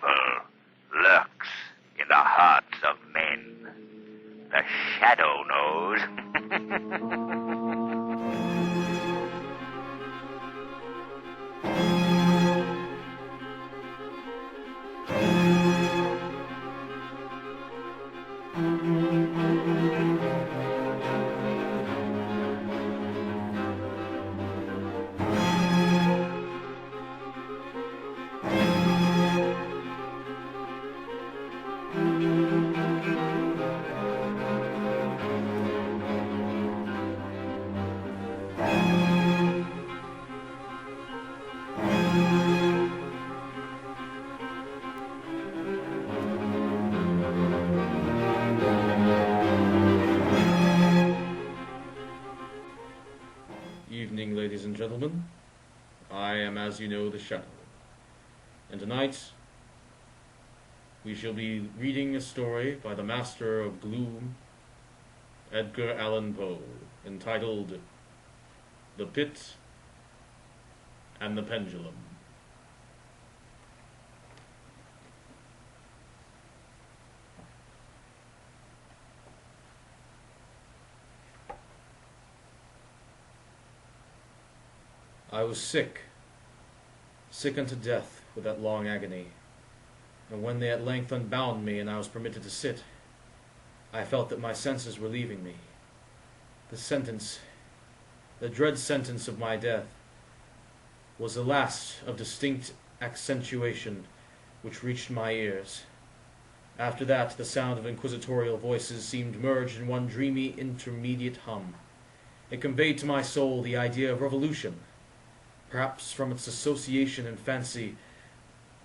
evil lurks in the hearts of men. The shadow knows. Evening, ladies and gentlemen. I am, as you know, the Shadow. And tonight, we shall be reading a story by the Master of Gloom, Edgar Allan Poe, entitled The Pit and the Pendulum. I was sick unto death with that long agony, and when they at length unbound me and I was permitted to sit, I felt that my senses were leaving me. The dread sentence of my death, was the last of distinct accentuation which reached my ears. After that, the sound of inquisitorial voices seemed merged in one dreamy intermediate hum. It conveyed to my soul the idea of revolution, perhaps from its association in fancy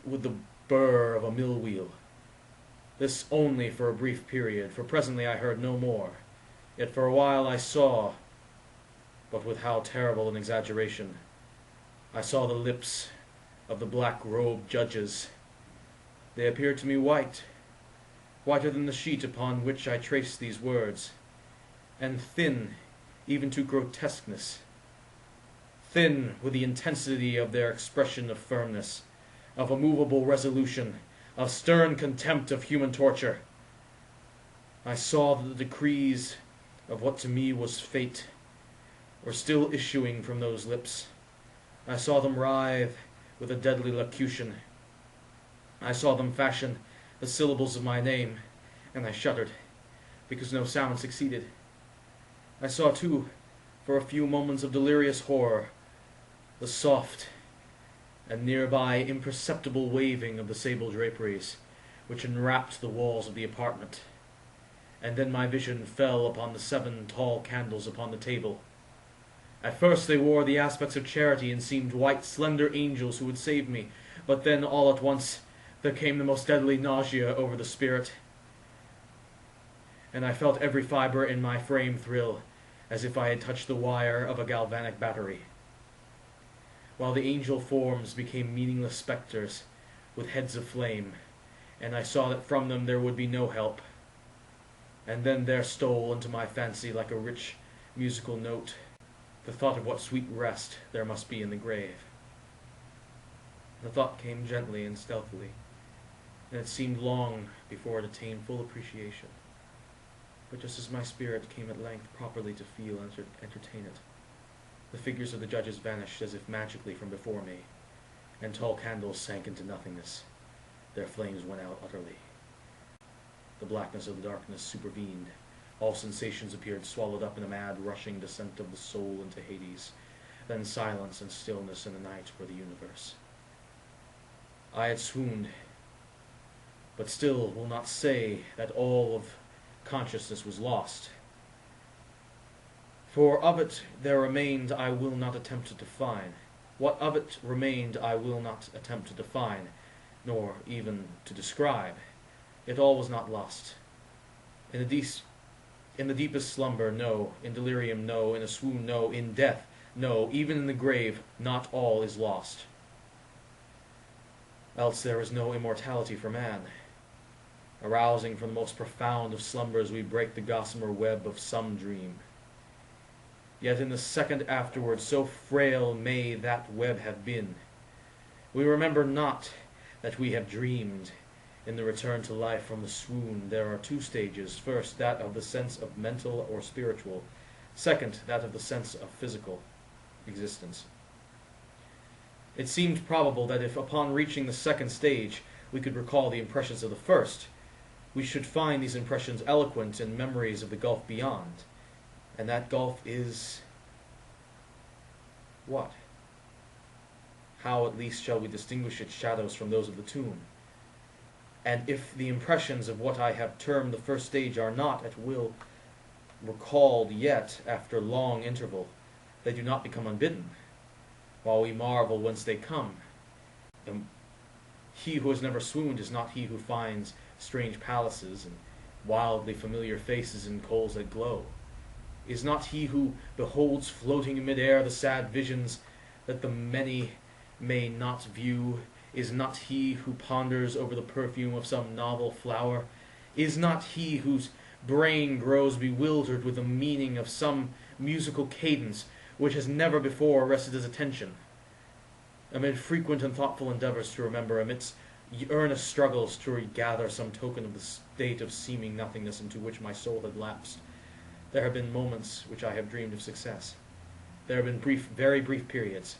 with the burr of a mill wheel. This only for a brief period, for presently I heard no more. Yet for a while I saw, but with how terrible an exaggeration, I saw the lips of the black-robed judges. They appeared to me whiter than the sheet upon which I traced these words, and thin even to grotesqueness. Thin with the intensity of their expression of firmness, of immovable resolution, of stern contempt of human torture. I saw that the decrees of what to me was fate were still issuing from those lips. I saw them writhe with a deadly locution. I saw them fashion the syllables of my name, and I shuddered, because no sound succeeded. I saw, too, for a few moments of delirious horror, the soft and nearby imperceptible waving of the sable draperies which enwrapped the walls of the apartment. And then my vision fell upon the 7 tall candles upon the table. At first they wore the aspects of charity and seemed white, slender angels who would save me, but then all at once there came the most deadly nausea over the spirit, and I felt every fibre in my frame thrill, as if I had touched the wire of a galvanic battery, while the angel forms became meaningless spectres with heads of flame, and I saw that from them there would be no help. And then there stole into my fancy, like a rich musical note, the thought of what sweet rest there must be in the grave. The thought came gently and stealthily, and it seemed long before it attained full appreciation. But just as my spirit came at length properly to feel and entertain it, the figures of the judges vanished as if magically from before me, and tall candles sank into nothingness. Their flames went out utterly. The blackness of the darkness supervened. All sensations appeared swallowed up in a mad, rushing descent of the soul into Hades. Then silence and stillness in the night were the universe. I had swooned, but still will not say that all of consciousness was lost. For of it there remained I will not attempt to define. What of it remained I will not attempt to define, nor even to describe. Yet all was not lost. In the deepest slumber, no. In delirium, no. In a swoon, no. In death, no. Even in the grave, not all is lost. Else there is no immortality for man. Arousing from the most profound of slumbers, we break the gossamer web of some dream. Yet in the second afterwards, so frail may that web have been, we remember not that we have dreamed. In the return to life from the swoon, there are two stages. First, that of the sense of mental or spiritual. Second, that of the sense of physical existence. It seemed probable that if, upon reaching the second stage, we could recall the impressions of the first, we should find these impressions eloquent in memories of the gulf beyond. And that gulf is... what? How at least shall we distinguish its shadows from those of the tomb? And if the impressions of what I have termed the first stage are not, at will, recalled yet after long interval, they do not become unbidden, while we marvel whence they come. And he who has never swooned is not he who finds strange palaces and wildly familiar faces in coals that glow. Is not he who beholds floating in mid-air the sad visions that the many may not view. Is not he who ponders over the perfume of some novel flower. Is not he whose brain grows bewildered with the meaning of some musical cadence which has never before arrested his attention. Amid frequent and thoughtful endeavors to remember, amidst earnest struggles to regather some token of the state of seeming nothingness into which my soul had lapsed, there have been moments which I have dreamed of success. There have been very brief periods,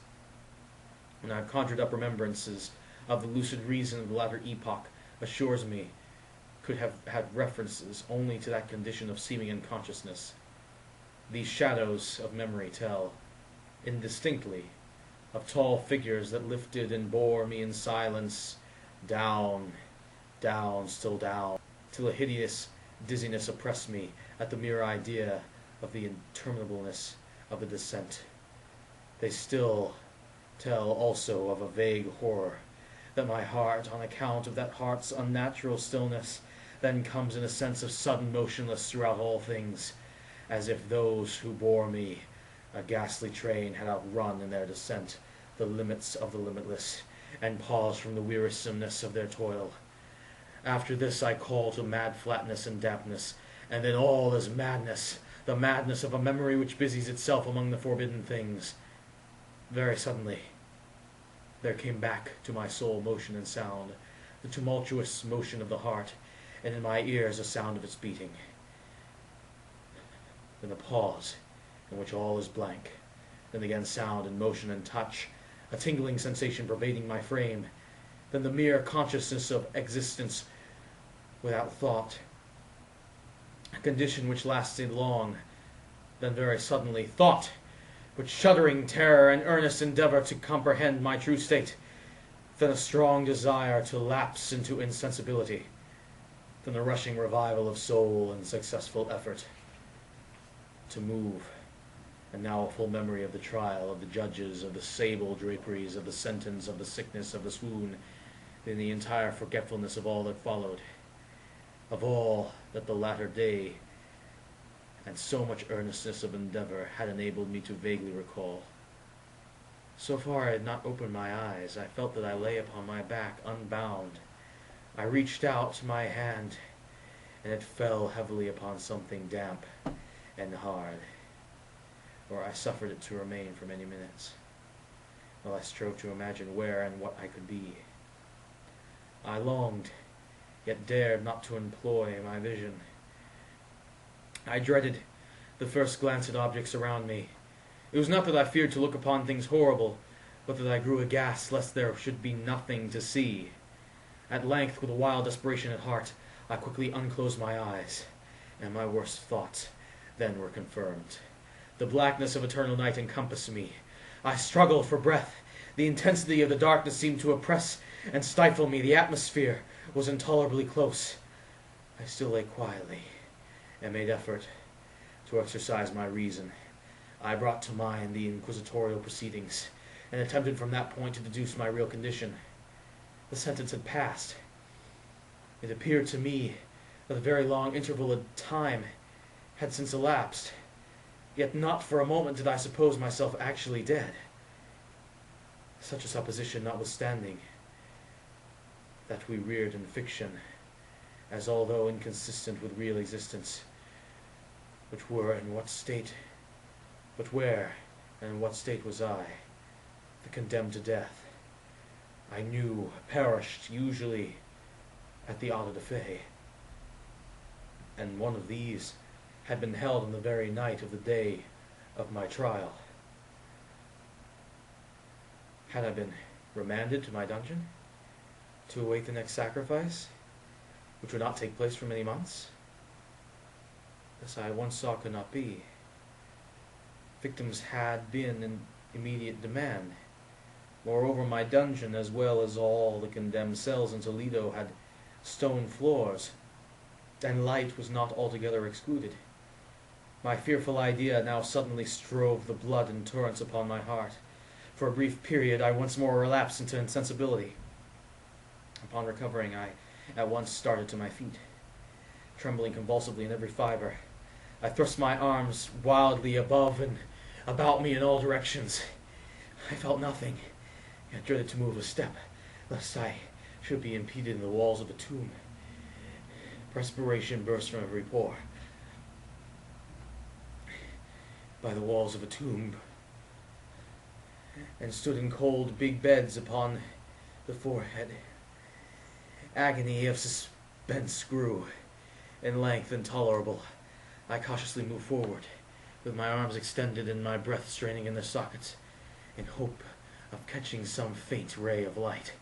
and I have conjured up remembrances of the lucid reason of the latter epoch assures me could have had references only to that condition of seeming unconsciousness. These shadows of memory tell, indistinctly, of tall figures that lifted and bore me in silence, down, down, still down, till a hideous dizziness oppressed me at the mere idea of the interminableness of the descent. They still tell also of a vague horror, that my heart, on account of that heart's unnatural stillness, then comes in a sense of sudden motionless throughout all things, as if those who bore me, a ghastly train, had outrun in their descent the limits of the limitless, and paused from the wearisomeness of their toil. After this I call to mad flatness and dampness, and then all is madness, the madness of a memory which busies itself among the forbidden things. Very suddenly there came back to my soul motion and sound, the tumultuous motion of the heart, and in my ears a sound of its beating. Then a pause, in which all is blank. Then again sound and motion and touch, a tingling sensation pervading my frame. Then the mere consciousness of existence without thought, a condition which lasted long. Then very suddenly thought, with shuddering terror and earnest endeavor to comprehend my true state. Then a strong desire to lapse into insensibility. Then the rushing revival of soul and successful effort to move. And now a full memory of the trial, of the judges, of the sable draperies, of the sentence, of the sickness, of the swoon, then the entire forgetfulness of all that followed, of all that the latter day and so much earnestness of endeavor had enabled me to vaguely recall. So far I had not opened my eyes. I felt that I lay upon my back, unbound. I reached out my hand, and it fell heavily upon something damp and hard, or I suffered it to remain for many minutes, while I strove to imagine where and what I could be. I longed, yet dared not to employ my vision. I dreaded the first glance at objects around me. It was not that I feared to look upon things horrible, but that I grew aghast lest there should be nothing to see. At length, with a wild desperation at heart, I quickly unclosed my eyes, and my worst thoughts then were confirmed. The blackness of eternal night encompassed me. I struggled for breath. The intensity of the darkness seemed to oppress and stifle me. The atmosphere was intolerably close. I still lay quietly, and made effort to exercise my reason. I brought to mind the inquisitorial proceedings, and attempted from that point to deduce my real condition. The sentence had passed. It appeared to me that a very long interval of time had since elapsed, yet not for a moment did I suppose myself actually dead. Such a supposition notwithstanding, that we reared in fiction, as although inconsistent with real existence, which were in what state, but where and in what state was I, the condemned to death, I knew perished usually at the auto da fe, and one of these had been held on the very night of the day of my trial. Had I been remanded to my dungeon to await the next sacrifice, which would not take place for many months? This I once saw could not be. Victims had been in immediate demand. Moreover, my dungeon, as well as all the condemned cells in Toledo, had stone floors, and light was not altogether excluded. My fearful idea now suddenly strove the blood in torrents upon my heart. For a brief period I once more relapsed into insensibility. Upon recovering, I at once started to my feet, trembling convulsively in every fibre. I thrust my arms wildly above and about me in all directions. I felt nothing, yet dreaded to move a step, lest I should be impeded in the walls of a tomb. Perspiration burst from every pore. By the walls of a tomb, and stood in cold big beds upon the forehead. Agony of suspense grew in length intolerable. I cautiously moved forward, with my arms extended and my breath straining in their sockets, in hope of catching some faint ray of light.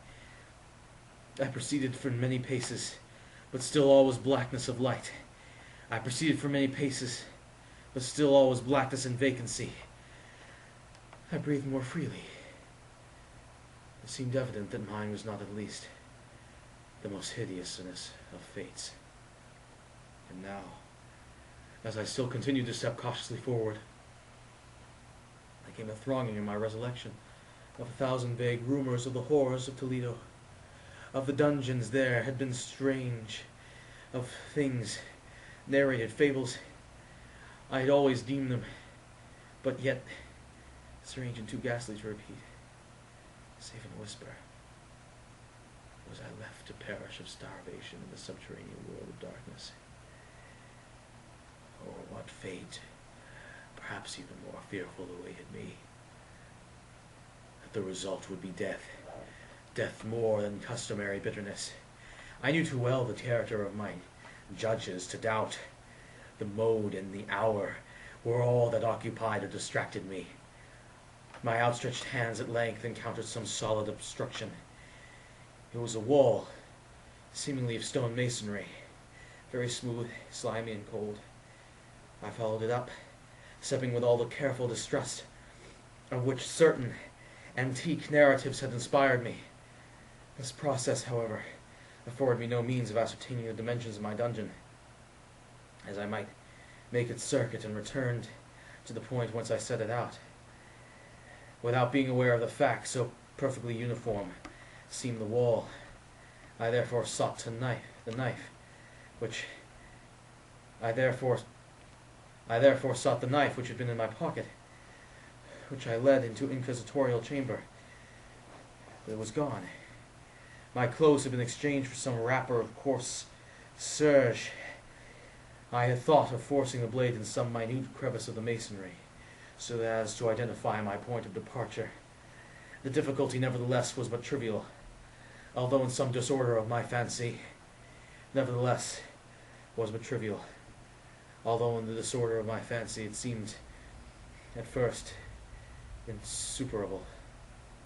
I proceeded for many paces, but still all was blackness of light. I proceeded for many paces, but still all was blackness and vacancy. I breathed more freely. It seemed evident that mine was not at least the most hideousness of fates. And now, as I still continued to step cautiously forward, there came a thronging in my recollection of 1,000 vague rumors of the horrors of Toledo. Of the dungeons there had been strange, of things narrated, fables. I had always deemed them, but yet strange and too ghastly to repeat, save in a whisper. Was I left to perish of starvation in the subterranean world of darkness? Oh, what fate, perhaps even more fearful, awaited me. That the result would be death, death more than customary bitterness. I knew too well the character of my judges to doubt. The mode and the hour were all that occupied or distracted me. My outstretched hands at length encountered some solid obstruction. It was a wall, seemingly of stone masonry, very smooth, slimy, and cold. I followed it up, stepping with all the careful distrust of which certain antique narratives had inspired me. This process, however, afforded me no means of ascertaining the dimensions of my dungeon, as I might make its circuit and return to the point whence I set it out. Without being aware of the fact, so perfectly uniform seemed the wall, I therefore sought the knife which had been in my pocket, which I led into inquisitorial chamber. But it was gone. My clothes had been exchanged for some wrapper of coarse serge. I had thought of forcing the blade in some minute crevice of the masonry, so as to identify my point of departure. The difficulty, nevertheless, was but trivial, although in some disorder of my fancy. Nevertheless, was but trivial, although in the disorder of my fancy it seemed, at first, insuperable.